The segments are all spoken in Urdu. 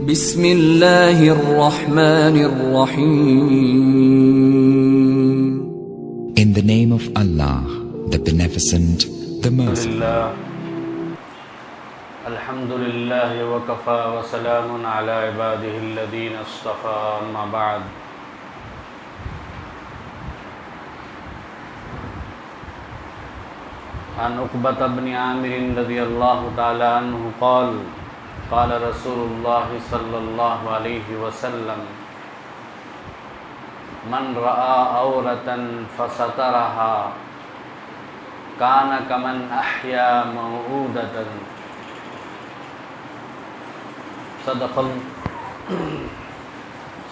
بسم اللہ الرحمن الرحیم. In the name of Allah, the Beneficent, the Merciful. الحمدللہ وکفا وسلام علی عبادہ الذین اصطفى اما بعد. عن عقبۃ بن عامر رضی اللہ تعالی عنہ قال قال رسول اللہ صلی اللہ علیہ وسلم من رأى عورة فسترها كان كمن أحيا موعودة.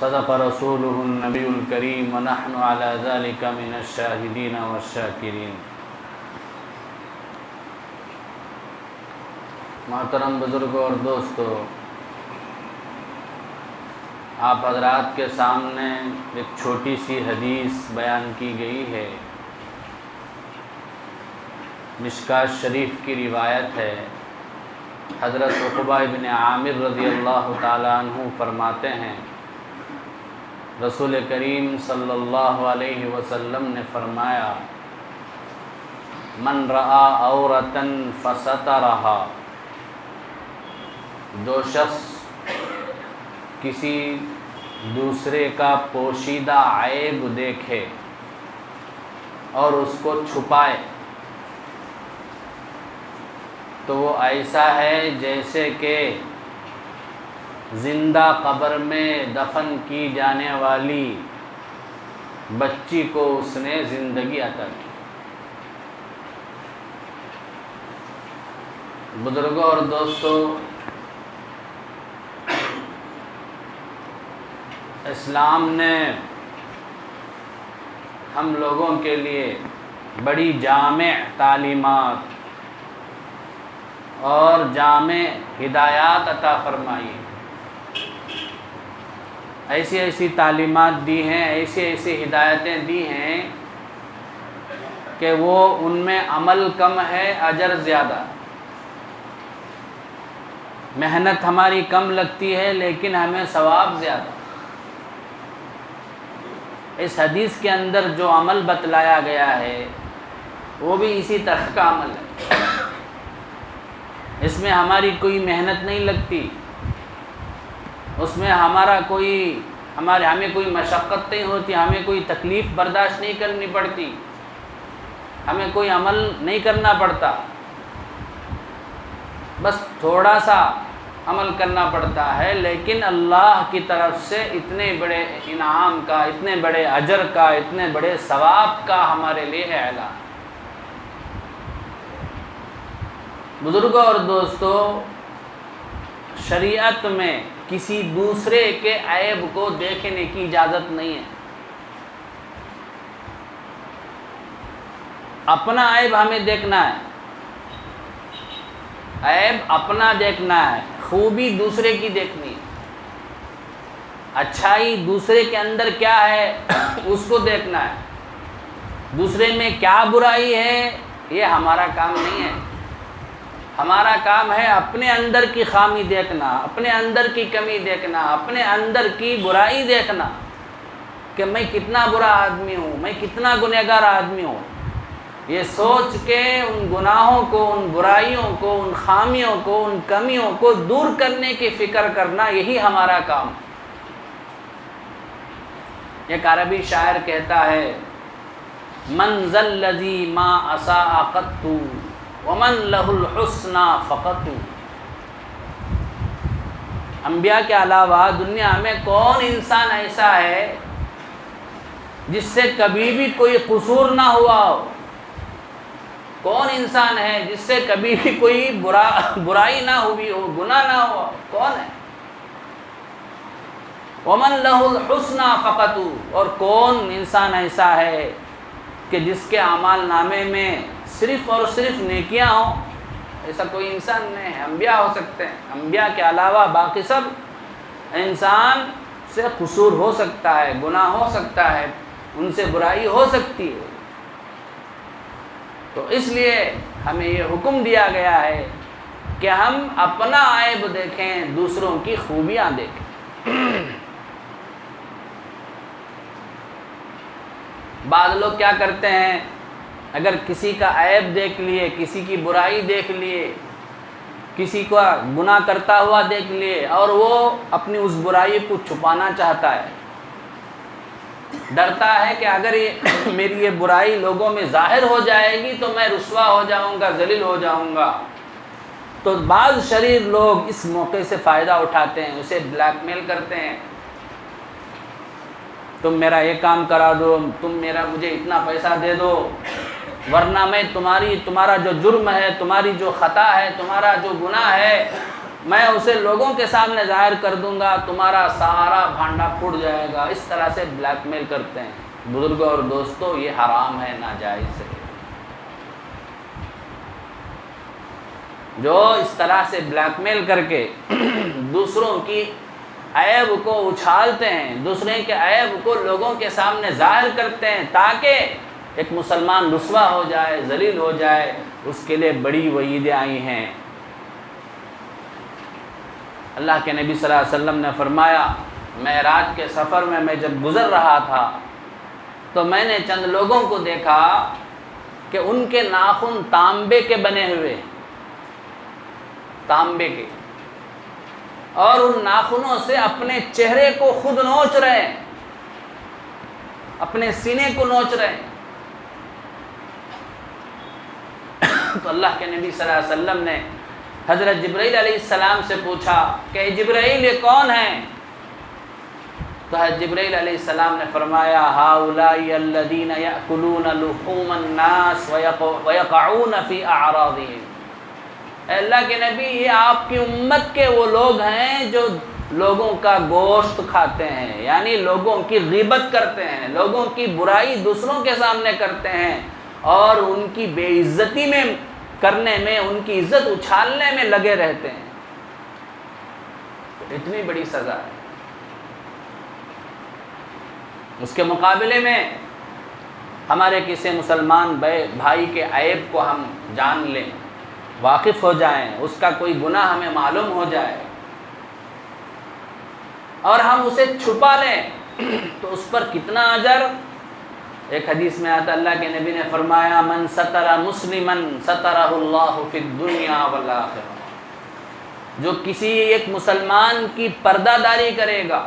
صدق رسوله النبي الكريم ونحن على ذلك من الشاهدين والشاكرين. محترم بزرگوں اور دوستو، آپ حضرات کے سامنے ایک چھوٹی سی حدیث بیان کی گئی ہے. مشکوٰۃ شریف کی روایت ہے. حضرت عقبہ بن عامر رضی اللہ تعالیٰ عنہ فرماتے ہیں، رسول کریم صلی اللہ علیہ وسلم نے فرمایا، من رأى عورة فسترها، جو شخص کسی دوسرے کا پوشیدہ عیب دیکھے اور اس کو چھپائے تو وہ ایسا ہے جیسے کہ زندہ قبر میں دفن کی جانے والی بچی کو اس نے زندگی عطا کی. بزرگوں اور دوستو، اسلام نے ہم لوگوں کے لیے بڑی جامع تعلیمات اور جامع ہدایات عطا فرمائی. ایسی ایسی تعلیمات دی ہیں، ایسی ایسی ہدایتیں دی ہیں کہ وہ ان میں عمل کم ہے، اجر زیادہ. محنت ہماری کم لگتی ہے لیکن ہمیں ثواب زیادہ. اس حدیث کے اندر جو عمل بتلایا گیا ہے وہ بھی اسی طرح کا عمل ہے. اس میں ہماری کوئی محنت نہیں لگتی، اس میں ہمیں کوئی مشقت نہیں ہوتی، ہمیں کوئی تکلیف برداشت نہیں کرنی پڑتی، ہمیں کوئی عمل نہیں کرنا پڑتا، بس تھوڑا سا عمل کرنا پڑتا ہے. لیکن اللہ کی طرف سے اتنے بڑے انعام کا، اتنے بڑے اجر کا، اتنے بڑے ثواب کا ہمارے لیے اعلان. بزرگوں اور دوستو، شریعت میں کسی دوسرے کے عیب کو دیکھنے کی اجازت نہیں ہے. اپنا عیب ہمیں دیکھنا ہے، عیب اپنا دیکھنا ہے، خوبی دوسرے کی دیکھنی ہے، اچھائی دوسرے کے اندر کیا ہے اس کو دیکھنا ہے. دوسرے میں کیا برائی ہے یہ ہمارا کام نہیں ہے. ہمارا کام ہے اپنے اندر کی خامی دیکھنا، اپنے اندر کی کمی دیکھنا، اپنے اندر کی برائی دیکھنا کہ میں کتنا برا آدمی ہوں، میں کتنا گنہگار آدمی ہوں. یہ سوچ کے ان گناہوں کو، ان برائیوں کو، ان خامیوں کو، ان کمیوں کو دور کرنے کی فکر کرنا، یہی ہمارا کام. ایک عربی شاعر کہتا ہے، من ذا الذی ما اساء قط ومن لہ الحسنى فقط. انبیاء کے علاوہ دنیا میں کون انسان ایسا ہے جس سے کبھی بھی کوئی قصور نہ ہوا ہو؟ کون انسان ہے جس سے کبھی بھی کوئی برائی نہ ہوئی ہو، گناہ نہ ہوا؟ کون ہے؟ ومن لہ الحسنى فقط. اور کون انسان ایسا ہے کہ جس کے اعمال نامے میں صرف اور صرف نیکیاں ہوں؟ ایسا کوئی انسان نہیں ہے. انبیاء ہو سکتے ہیں، انبیاء کے علاوہ باقی سب انسان سے قصور ہو سکتا ہے، گناہ ہو سکتا ہے، ان سے برائی ہو سکتی ہے. تو اس لیے ہمیں یہ حکم دیا گیا ہے کہ ہم اپنا عیب دیکھیں، دوسروں کی خوبیاں دیکھیں۔ بعض لوگ کیا کرتے ہیں، اگر کسی کا عیب دیکھ لیے، کسی کی برائی دیکھ لیے، کسی کا گناہ کرتا ہوا دیکھ لیے، اور وہ اپنی اس برائی کو چھپانا چاہتا ہے، ڈرتا ہے کہ اگر میری یہ برائی لوگوں میں ظاہر ہو جائے گی تو میں رسوا ہو جاؤں گا، ذلیل ہو جاؤں گا۔ تو بعض شریر لوگ اس موقع سے فائدہ اٹھاتے ہیں، اسے بلیک میل کرتے ہیں، تم میرا یہ کام کرا دو، تم مجھے اتنا پیسہ دے دو، ورنہ میں تمہارا جو جرم ہے، تمہاری جو خطا ہے، تمہارا جو گناہ ہے، میں اسے لوگوں کے سامنے ظاہر کر دوں گا، تمہارا سارا بھانڈا پھوٹ جائے گا۔ اس طرح سے بلیک میل کرتے ہیں۔ بزرگوں اور دوستوں، یہ حرام ہے، ناجائز ہے۔ جو اس طرح سے بلیک میل کر کے دوسروں کی عیب کو اچھالتے ہیں، دوسرے کے عیب کو لوگوں کے سامنے ظاہر کرتے ہیں تاکہ ایک مسلمان رسوا ہو جائے، ذلیل ہو جائے، اس کے لیے بڑی وعیدیں آئی ہیں۔ اللہ کے نبی صلی اللہ علیہ وسلم نے فرمایا، معراج کے سفر میں جب گزر رہا تھا تو میں نے چند لوگوں کو دیکھا کہ ان کے ناخن تانبے کے بنے ہوئے، تانبے کے، اور ان ناخنوں سے اپنے چہرے کو خود نوچ رہے ہیں، اپنے سینے کو نوچ رہے ہیں۔ تو اللہ کے نبی صلی اللہ علیہ وسلم نے حضرت جبرائیل علیہ السلام سے پوچھا کہ جبرائیل یہ کون ہیں؟ تو حضرت جبرائیل علیہ السلام نے فرمایا، ہؤلاء الذین یأکلون لحوم الناس ویقعون فی اعراضہم۔ اے اللہ کے نبی، یہ آپ کی امت کے وہ لوگ ہیں جو لوگوں کا گوشت کھاتے ہیں، یعنی لوگوں کی غیبت کرتے ہیں، لوگوں کی برائی دوسروں کے سامنے کرتے ہیں اور ان کی بے عزتی میں کرنے میں، ان کی عزت اچھالنے میں لگے رہتے ہیں۔ اتنی بڑی سزا ہے۔ اس کے مقابلے میں ہمارے کسی مسلمان بھائی کے عیب کو ہم جان لیں، واقف ہو جائیں، اس کا کوئی گناہ ہمیں معلوم ہو جائے اور ہم اسے چھپا لیں تو اس پر کتنا اجر۔ ایک حدیث میں آتا، اللہ کے نبی نے فرمایا، من ستر مسلما سترہ اللہ فی الدنیا والآخرہ۔ جو کسی ایک مسلمان کی پردہ داری کرے گا،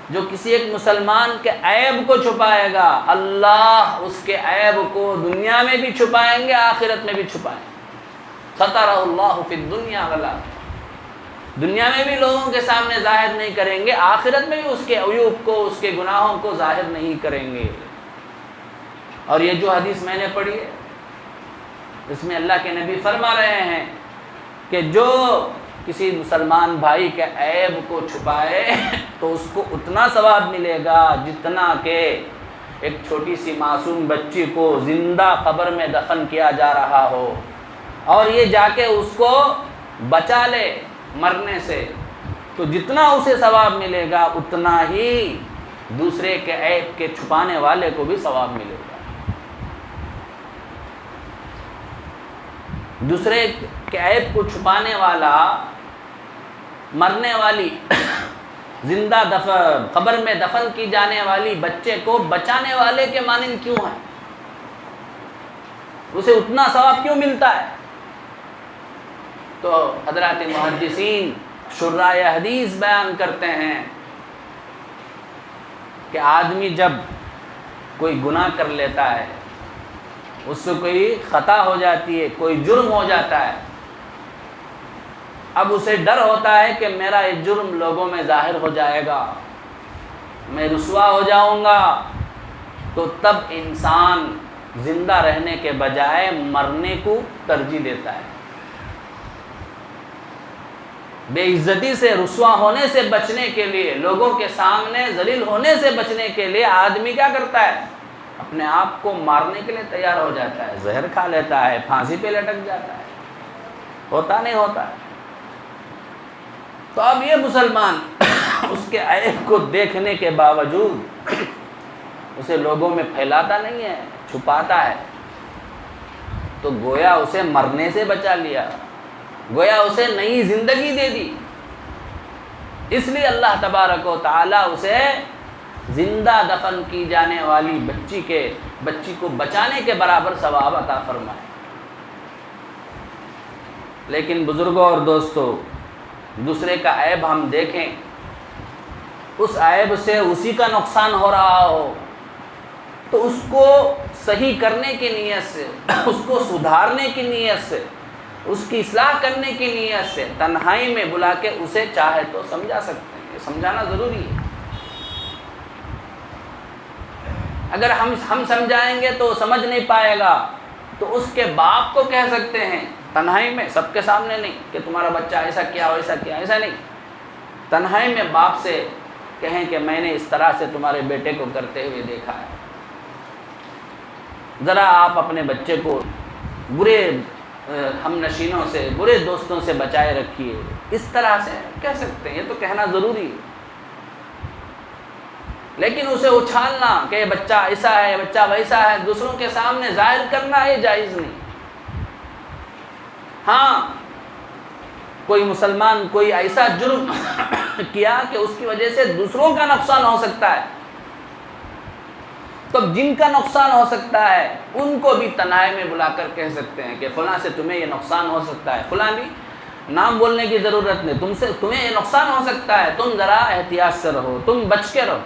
جو کسی ایک مسلمان کے عیب کو چھپائے گا، اللہ اس کے عیب کو دنیا میں بھی چھپائیں گے، آخرت میں بھی چھپائیں گے۔ سترہ اللہ فی الدنیا والآخرہ، دنیا میں بھی لوگوں کے سامنے ظاہر نہیں کریں گے، آخرت میں بھی اس کے عیوب کو، اس کے گناہوں کو ظاہر نہیں کریں گے۔ اور یہ جو حدیث میں نے پڑھی ہے، اس میں اللہ کے نبی فرما رہے ہیں کہ جو کسی مسلمان بھائی کے عیب کو چھپائے تو اس کو اتنا ثواب ملے گا جتنا کہ ایک چھوٹی سی معصوم بچی کو زندہ قبر میں دفن کیا جا رہا ہو، اور یہ جا کے اس کو بچا لے مرنے سے، تو جتنا اسے ثواب ملے گا اتنا ہی دوسرے کے عیب کے چھپانے والے کو بھی ثواب ملے گا۔ دوسرے کے عیب کو چھپانے والا، مرنے والی، زندہ قبر میں دفن کی جانے والی بچے کو بچانے والے کے مانند کیوں ہے؟ اسے اتنا ثواب کیوں ملتا ہے؟ تو حضرات محدثین شراح حدیث بیان کرتے ہیں کہ آدمی جب کوئی گناہ کر لیتا ہے، اس سے کوئی خطا ہو جاتی ہے، کوئی جرم ہو جاتا ہے، اب اسے ڈر ہوتا ہے کہ میرا یہ جرم لوگوں میں ظاہر ہو جائے گا، میں رسوا ہو جاؤں گا، تو تب انسان زندہ رہنے کے بجائے مرنے کو ترجیح دیتا ہے۔ بے عزتی سے، رسوا ہونے سے بچنے کے لیے، لوگوں کے سامنے ذلیل ہونے سے بچنے کے لیے آدمی کیا کرتا ہے؟ اپنے آپ کو مارنے کے لیے تیار ہو جاتا ہے، زہر کھا لیتا ہے، پھانسی پہ لٹک جاتا ہے، ہوتا نہیں ہوتا ہے۔ تو اب یہ مسلمان اس کے عیب کو دیکھنے کے باوجود اسے لوگوں میں پھیلاتا نہیں ہے، چھپاتا ہے، تو گویا اسے مرنے سے بچا لیا، گویا اسے نئی زندگی دے دی. اس لیے اللہ تبارک و تعالیٰ اسے زندہ دفن کی جانے والی بچی کو بچانے کے برابر ثواب عطا فرمائے. لیکن بزرگوں اور دوستوں، دوسرے کا عیب ہم دیکھیں، اس عیب سے اسی کا نقصان ہو رہا ہو تو اس کو صحیح کرنے کی نیت سے، اس کو سدھارنے کی نیت سے، اس کی اصلاح کرنے کی نیت سے تنہائی میں بلا کے اسے چاہے تو سمجھا سکتے ہیں. سمجھانا ضروری ہے. اگر ہم سمجھائیں گے تو سمجھ نہیں پائے گا تو اس کے باپ کو کہہ سکتے ہیں تنہائی میں، سب کے سامنے نہیں کہ تمہارا بچہ ایسا کیا ویسا کیا، ایسا نہیں. تنہائی میں باپ سے کہیں کہ میں نے اس طرح سے تمہارے بیٹے کو کرتے ہوئے دیکھا ہے. ذرا آپ اپنے بچے کو برے ہم نشینوں سے، برے دوستوں سے بچائے رکھیے. اس طرح سے کہہ سکتے ہیں، یہ تو کہنا ضروری ہے. لیکن اسے اچھالنا کہ یہ بچہ ایسا ہے، بچہ ویسا ہے، دوسروں کے سامنے ظاہر کرنا یہ جائز نہیں. ہاں کوئی مسلمان کوئی ایسا جرم کیا کہ اس کی وجہ سے دوسروں کا نقصان ہو سکتا ہے، تو جن کا نقصان ہو سکتا ہے ان کو بھی تنہائی میں بلا کر کہہ سکتے ہیں کہ فلاں سے تمہیں یہ نقصان ہو سکتا ہے. فلاں بھی نام بولنے کی ضرورت نہیں، تمہیں یہ نقصان ہو سکتا ہے، تم ذرا احتیاط سے رہو، تم بچ کے رہو.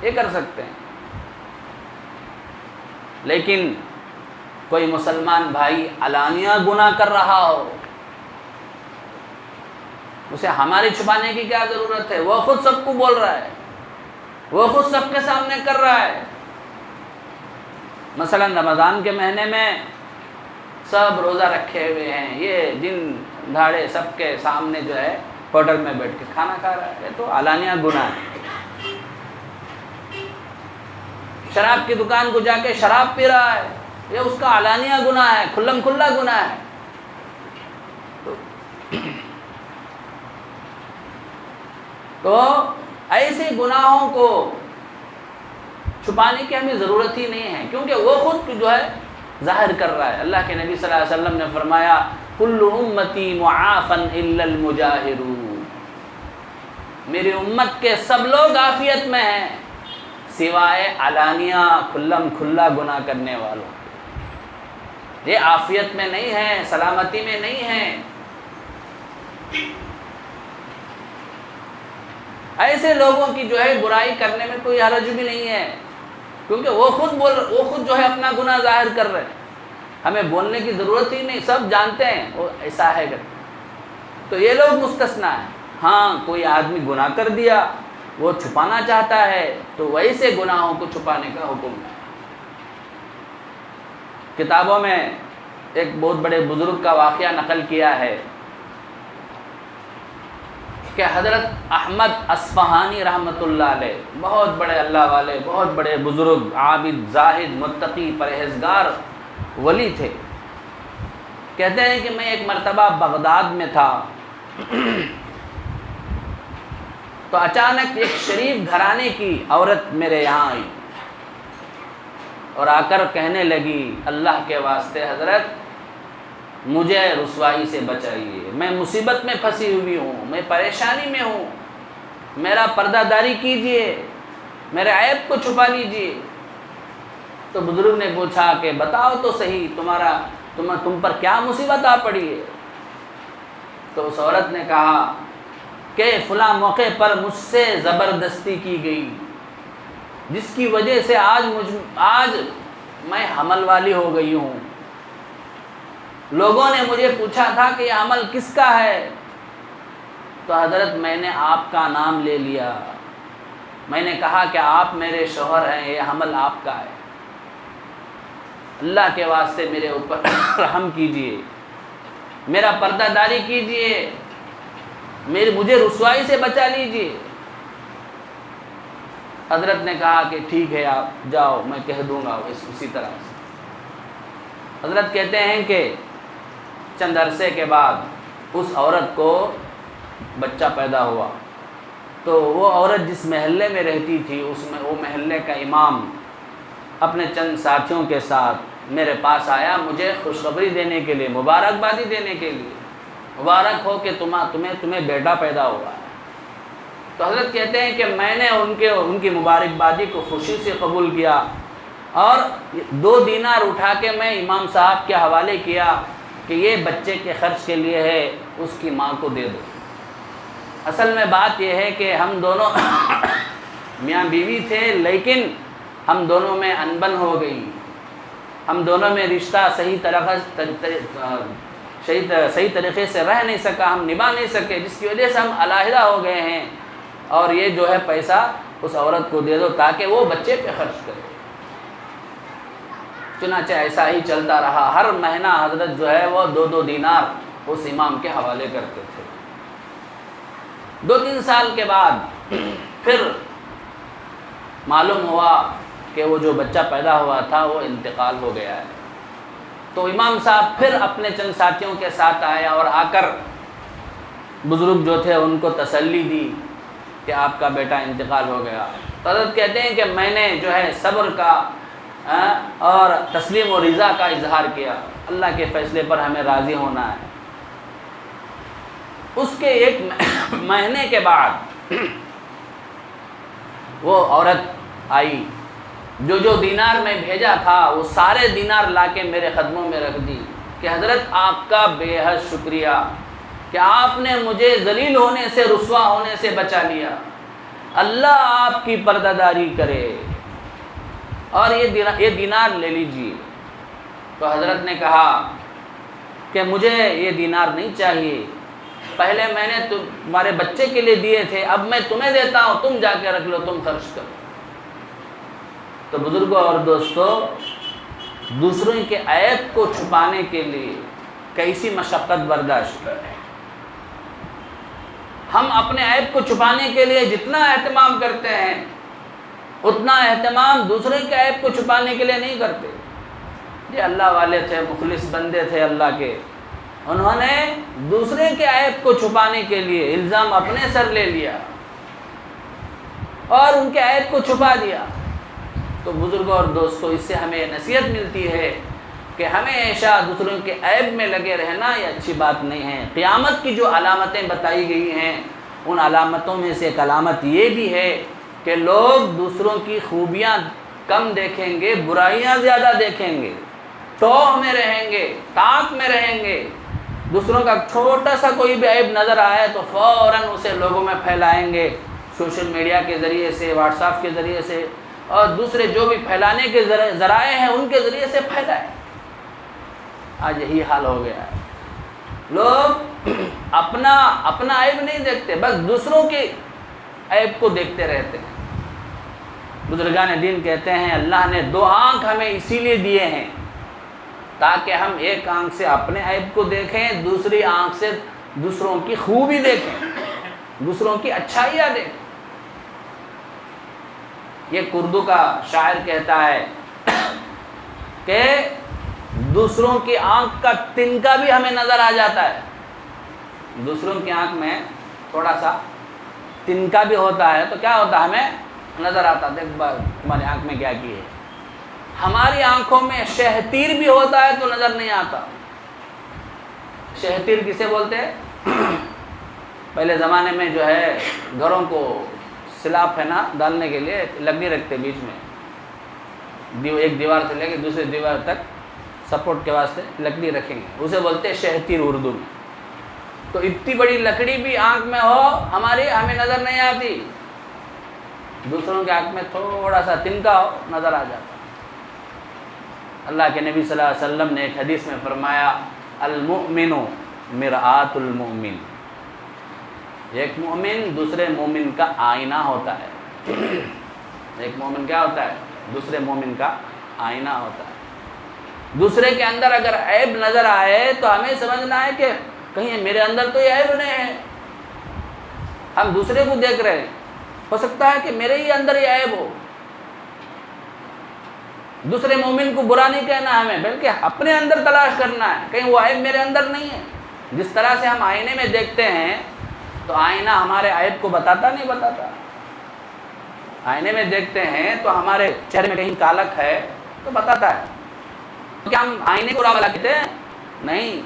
یہ کر سکتے ہیں. لیکن کوئی مسلمان بھائی علانیہ گناہ کر رہا ہو، اسے ہماری چھپانے کی کیا ضرورت ہے؟ وہ خود سب کو بول رہا ہے، وہ خود سب کے سامنے کر رہا ہے. مثلا رمضان کے مہینے میں سب روزہ رکھے ہوئے ہیں، یہ دن دھاڑے سب کے سامنے جو ہے ہوٹل میں بیٹھ کے کھانا کھا رہا ہے. یہ تو علانیہ گناہ ہے. شراب کی دکان کو جا کے شراب پی رہا ہے، یہ اس کا علانیہ گناہ ہے، کھلم کھلا گناہ ہے. تو ایسے گناہوں کو چھپانے کی ہمیں ضرورت ہی نہیں ہے، کیونکہ وہ خود جو ہے ظاہر کر رہا ہے. اللہ کے نبی صلی اللہ علیہ وسلم نے فرمایا کل امتی معافا الا المجاہرون، میری امت کے سب لوگ عافیت میں ہیں سوائے علانیہ کھلم کھلا گناہ کرنے والوں. یہ عافیت میں نہیں ہیں، سلامتی میں نہیں ہیں. ایسے لوگوں کی جو ہے برائی کرنے میں کوئی حرج بھی نہیں ہے، کیونکہ وہ خود جو ہے اپنا گناہ ظاہر کر رہے ہیں. ہمیں بولنے کی ضرورت ہی نہیں، سب جانتے ہیں وہ ایسا ہے. تو یہ لوگ مستثنا ہیں. ہاں کوئی آدمی گناہ کر دیا، وہ چھپانا چاہتا ہے تو ویسے گناہوں کو چھپانے کا حکم ہے. کتابوں میں ایک بہت بڑے بزرگ کا واقعہ نقل کیا ہے کہ حضرت احمد اصفہانی رحمۃ اللہ علیہ، بہت بڑے اللہ والے، بہت بڑے بزرگ، عابد، زاہد، متقی، پرہیزگار ولی تھے. کہتے ہیں کہ میں ایک مرتبہ بغداد میں تھا تو اچانک ایک شریف گھرانے کی عورت میرے یہاں آئی اور آ کر کہنے لگی اللہ کے واسطے حضرت مجھے رسوائی سے بچائیے، میں مصیبت میں پھنسی ہوئی ہوں، میں پریشانی میں ہوں، میرا پردہ داری کیجئے، میرے عیب کو چھپا لیجئے. تو بزرگ نے پوچھا کہ بتاؤ تو صحیح تم پر کیا مصیبت آ پڑی ہے؟ تو اس عورت نے کہا کہ فلاں موقع پر مجھ سے زبردستی کی گئی، جس کی وجہ سے آج میں حمل والی ہو گئی ہوں. لوگوں نے مجھے پوچھا تھا کہ یہ عمل کس کا ہے، تو حضرت میں نے آپ کا نام لے لیا، میں نے کہا کہ آپ میرے شوہر ہیں، یہ حمل آپ کا ہے، اللہ کے واسطے میرے اوپر رحم کیجئے، میرا پردہ داری کیجئے، مجھے رسوائی سے بچا لیجئے. حضرت نے کہا کہ ٹھیک ہے آپ جاؤ، میں کہہ دوں گا اسی طرح سے. حضرت کہتے ہیں کہ چند عرصے کے بعد اس عورت کو بچہ پیدا ہوا. تو وہ عورت جس محلے میں رہتی تھی، اس میں وہ محلے کا امام اپنے چند ساتھیوں کے ساتھ میرے پاس آیا مجھے خوشخبری دینے کے لیے، مبارکبادی دینے کے لیے، مبارک ہو کہ تمہیں بیٹا پیدا ہوا ہے۔ تو حضرت کہتے ہیں کہ میں نے ان کی مبارکبادی کو خوشی سے قبول کیا اور 2 دینار اٹھا کے میں امام صاحب کے حوالے کیا کہ یہ بچے کے خرچ کے لیے ہے، اس کی ماں کو دے دو۔ اصل میں بات یہ ہے کہ ہم دونوں میاں بیوی تھے، لیکن ہم دونوں میں انبن ہو گئی، ہم دونوں میں رشتہ صحیح طریقے سے رہ نہیں سکا، ہم نبھا نہیں سکے، جس کی وجہ سے ہم علیحدہ ہو گئے ہیں، اور یہ جو ہے پیسہ اس عورت کو دے دو تاکہ وہ بچے پہ خرچ کرے۔ چنانچہ ایسا ہی چلتا رہا، ہر مہینہ حضرت جو ہے وہ 2 دینار اس امام کے حوالے کرتے تھے۔ 2-3 سال کے بعد پھر معلوم ہوا کہ وہ جو بچہ پیدا ہوا تھا وہ انتقال ہو گیا ہے۔ تو امام صاحب پھر اپنے چند ساتھیوں کے ساتھ آئے اور آ کر بزرگ جو تھے ان کو تسلی دی کہ آپ کا بیٹا انتقال ہو گیا۔ تو حضرت کہتے ہیں کہ میں نے جو ہے صبر کا اور تسلیم و رضا کا اظہار کیا، اللہ کے فیصلے پر ہمیں راضی ہونا ہے۔ اس کے 1 مہینے کے بعد وہ عورت آئی، جو دینار میں بھیجا تھا وہ سارے دینار لا کے میرے قدموں میں رکھ دی کہ حضرت آپ کا بے حد شکریہ کہ آپ نے مجھے ذلیل ہونے سے، رسوا ہونے سے بچا لیا، اللہ آپ کی پردہ داری کرے، اور یہ دینار لے لیجیے۔ تو حضرت نے کہا کہ مجھے یہ دینار نہیں چاہیے، پہلے میں نے تمہارے بچے کے لیے دیے تھے، اب میں تمہیں دیتا ہوں، تم جا کے رکھ لو، تم خرچ کرو۔ تو بزرگوں اور دوستو، دوسروں کے عیب کو چھپانے کے لیے کیسی مشقت برداشت کریں۔ ہم اپنے عیب کو چھپانے کے لیے جتنا اہتمام کرتے ہیں اتنا اہتمام دوسرے کے عیب کو چھپانے کے لیے نہیں کرتے۔ یہ اللہ والے تھے، مخلص بندے تھے اللہ کے، انہوں نے دوسرے کے عیب کو چھپانے کے لیے الزام اپنے سر لے لیا اور ان کے عیب کو چھپا دیا۔ تو بزرگوں اور دوستوں، اس سے ہمیں نصیحت ملتی ہے کہ ہمیشہ دوسروں کے عیب میں لگے رہنا یہ اچھی بات نہیں ہے۔ قیامت کی جو علامتیں بتائی گئی ہیں ان علامتوں میں سے ایک علامت یہ بھی ہے کہ لوگ دوسروں کی خوبیاں کم دیکھیں گے، برائیاں زیادہ دیکھیں گے، ٹوہ میں رہیں گے، طاق میں رہیں گے۔ دوسروں کا چھوٹا سا کوئی بھی عیب نظر آئے تو فوراً اسے لوگوں میں پھیلائیں گے، سوشل میڈیا کے ذریعے سے، واٹس ایپ کے ذریعے سے، اور دوسرے جو بھی پھیلانے کے ذرائع ہیں ان کے ذریعے سے پھیلائیں۔ آج یہی حال ہو گیا ہے، لوگ اپنا عیب نہیں دیکھتے، بس دوسروں کے عیب کو دیکھتے رہتے ہیں۔ بزرگان دین کہتے ہیں اللہ نے 2 آنکھ ہمیں اسی لیے دیے ہیں تاکہ ہم ایک آنکھ سے اپنے عیب کو دیکھیں، دوسری آنکھ سے دوسروں کی خوبی دیکھیں، دوسروں کی اچھائیاں دیکھیں۔ یہ اردو کا شاعر کہتا ہے کہ دوسروں کی آنکھ کا تنکا بھی ہمیں نظر آ جاتا ہے، دوسروں کی آنکھ میں تھوڑا سا تنکا بھی ہوتا ہے تو کیا ہوتا ہے، ہمیں نظر آتا، دیکھ تمہاری آنکھ میں کیا کی ہے۔ ہماری آنکھوں میں شہتیر بھی ہوتا ہے تو نظر نہیں آتا۔ شہتیر کسے بولتے ہیں؟ پہلے زمانے میں جو ہے گھروں کو سلاف ہے نا ڈالنے کے لیے لکڑی رکھتے بیچ میں، ایک دیوار سے لے کے دوسری دیوار تک سپورٹ کے واسطے لکڑی رکھیں گے، اسے بولتے ہیں شہتیر اردو میں۔ تو اتنی بڑی لکڑی بھی آنکھ میں ہو ہمیں نظر نہیں آتی، دوسروں کے آنکھ میں تھوڑا سا تنکا ہو نظر آ جاتا۔ اللہ کے نبی صلی اللہ علیہ وسلم نے ایک حدیث میں فرمایا المؤمن مرآت المؤمن، ایک مومن دوسرے مومن کا آئینہ ہوتا ہے۔ ایک مومن کیا ہوتا ہے؟ دوسرے مومن کا آئینہ ہوتا ہے۔ دوسرے کے اندر اگر عیب نظر آئے تو ہمیں سمجھنا ہے کہ کہیں میرے اندر تو یہ عیب نہیں ہے، ہم دوسرے کو دیکھ رہے ہیں، ہو سکتا ہے کہ میرے ہی اندر یہ عیب ہو۔ دوسرے مومن کو برا نہیں کہنا ہمیں، بلکہ اپنے اندر تلاش کرنا ہے کہیں وہ عیب میرے اندر نہیں ہے۔ جس طرح سے ہم آئینے میں دیکھتے ہیں تو آئینہ ہمارے عیب کو بتاتا نہیں بتاتا، آئینے میں دیکھتے ہیں تو ہمارے چہرے میں کہیں کالک ہے تو بتاتا ہے، کیا ہم آئینے کو برا بھلا کہتے ہیں؟ نہیں،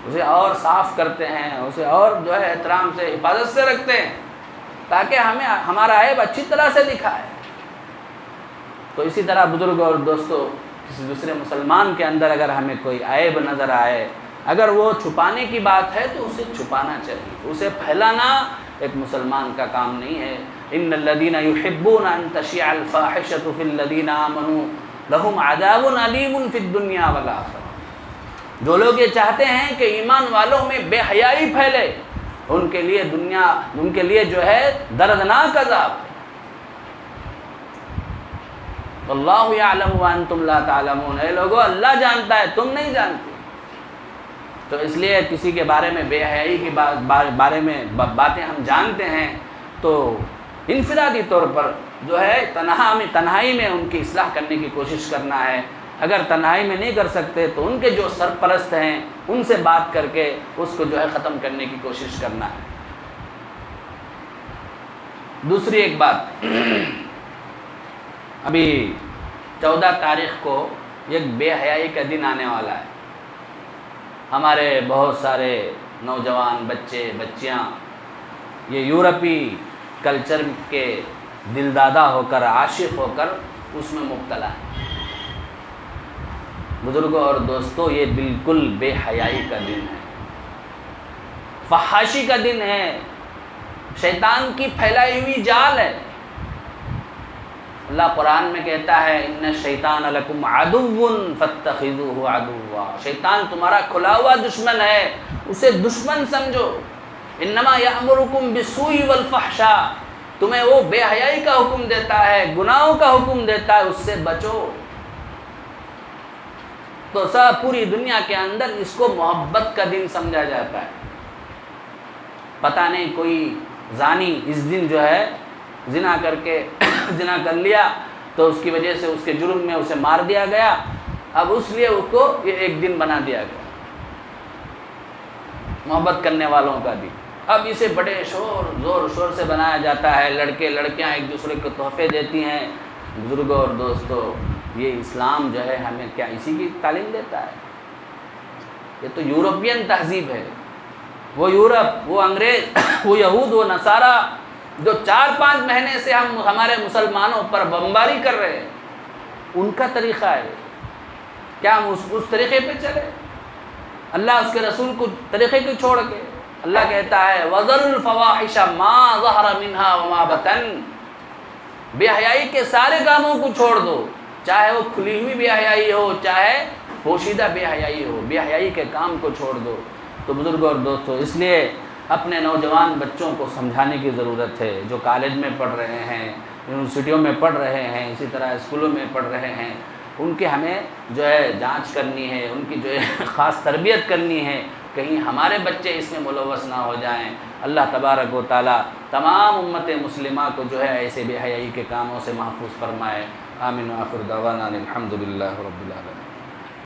اسے اور صاف کرتے ہیں، اسے اور جو ہے احترام سے حفاظت سے رکھتے ہیں تاکہ ہمیں ہمارا عیب اچھی طرح سے دکھائے۔ تو اسی طرح بزرگ اور دوستو، کسی دوسرے مسلمان کے اندر اگر ہمیں کوئی عیب نظر آئے، اگر وہ چھپانے کی بات ہے تو اسے چھپانا چاہیے، اسے پھیلانا ایک مسلمان کا کام نہیں ہے۔ ان الذين يحبون ان تشيع الفاحشة في الذين آمنوا لهم عذاب أليم في الدنيا والآخرة۔ جو لوگ یہ چاہتے ہیں کہ ایمان والوں میں بے حیائی پھیلے، ان کے لیے جو ہے دردناک عذاب ہے۔ واللہ یعلم وانتم لا تعلمون، اے لوگو اللہ جانتا ہے، تم نہیں جانتے۔ تو اس لیے کسی کے بارے میں بے حیائی کے بارے میں باتیں ہم جانتے ہیں تو انفرادی طور پر جو ہے تنہائی میں ان کی اصلاح کرنے کی کوشش کرنا ہے۔ اگر تنہائی میں نہیں کر سکتے تو ان کے جو سرپرست ہیں ان سے بات کر کے اس کو جو ہے ختم کرنے کی کوشش کرنا ہے۔ دوسری ایک بات، ابھی 14 تاریخ کو ایک بے حیائی کا دن آنے والا ہے۔ ہمارے بہت سارے نوجوان بچے بچیاں یہ یورپی کلچر کے دلدادہ ہو کر، عاشق ہو کر اس میں مبتلا ہیں۔ بزرگوں اور دوستوں، یہ بالکل بے حیائی کا دن ہے، فحاشی کا دن ہے، شیطان کی پھیلائی ہوئی جال ہے۔ اللہ قرآن میں کہتا ہے ان الشیطان لکم عدو فاتخذوہ عدوا، شیطان تمہارا کھلا ہوا دشمن ہے، اسے دشمن سمجھو۔ انما یأمرکم بالسوء والفحشاء، تمہیں وہ بے حیائی کا حکم دیتا ہے، گناہوں کا حکم دیتا ہے، اس سے بچو۔ تو پوری دنیا کے اندر اس کو محبت کا دن سمجھا جاتا ہے۔ پتہ نہیں کوئی زانی اس دن جو ہے زنا کر لیا تو اس کی وجہ سے اس کے جرم میں اسے مار دیا گیا، اب اس لیے اس کو یہ ایک دن بنا دیا گیا، محبت کرنے والوں کا دن۔ اب اسے بڑے زور شور سے بنایا جاتا ہے، لڑکے لڑکیاں ایک دوسرے کو تحفے دیتی ہیں۔ بزرگوں اور دوستو، یہ اسلام جو ہے ہمیں کیا اسی کی تعلیم دیتا ہے؟ یہ تو یورپین تہذیب ہے۔ وہ یورپ، وہ انگریز، وہ یہود، وہ نصارہ جو 4-5 مہینے سے ہمارے مسلمانوں پر بمباری کر رہے ہیں، ان کا طریقہ ہے۔ کیا ہم اس طریقے پہ چلے؟ اللہ اس کے رسول کو طریقے کو چھوڑ کے اللہ کہتا ہے وَذَرُوا الْفَوَاحِشَ مَا ظَهَرَ مِنْهَا وَمَا بَطَنَ، بے حیائی کے سارے کاموں کو چھوڑ دو، چاہے وہ کھلی ہوئی بے حیائی ہو، چاہے پوشیدہ بے حیائی ہو، بے حیائی کے کام کو چھوڑ دو۔ تو بزرگوں اور دوستوں، اس لیے اپنے نوجوان بچوں کو سمجھانے کی ضرورت ہے، جو کالج میں پڑھ رہے ہیں، یونیورسٹیوں میں پڑھ رہے ہیں، اسی طرح اسکولوں میں پڑھ رہے ہیں، ان کے ہمیں جو ہے جانچ کرنی ہے، ان کی جو ہے خاص تربیت کرنی ہے، کہیں ہمارے بچے اس میں ملوث نہ ہو جائیں۔ اللہ تبارک و تعالیٰ تمام امت مسلمہ کو جو ہے ایسے بے حیائی کے کاموں سے محفوظ فرمائے۔ آمین و آخر دعوانا الحمدللہ رب العالمین۔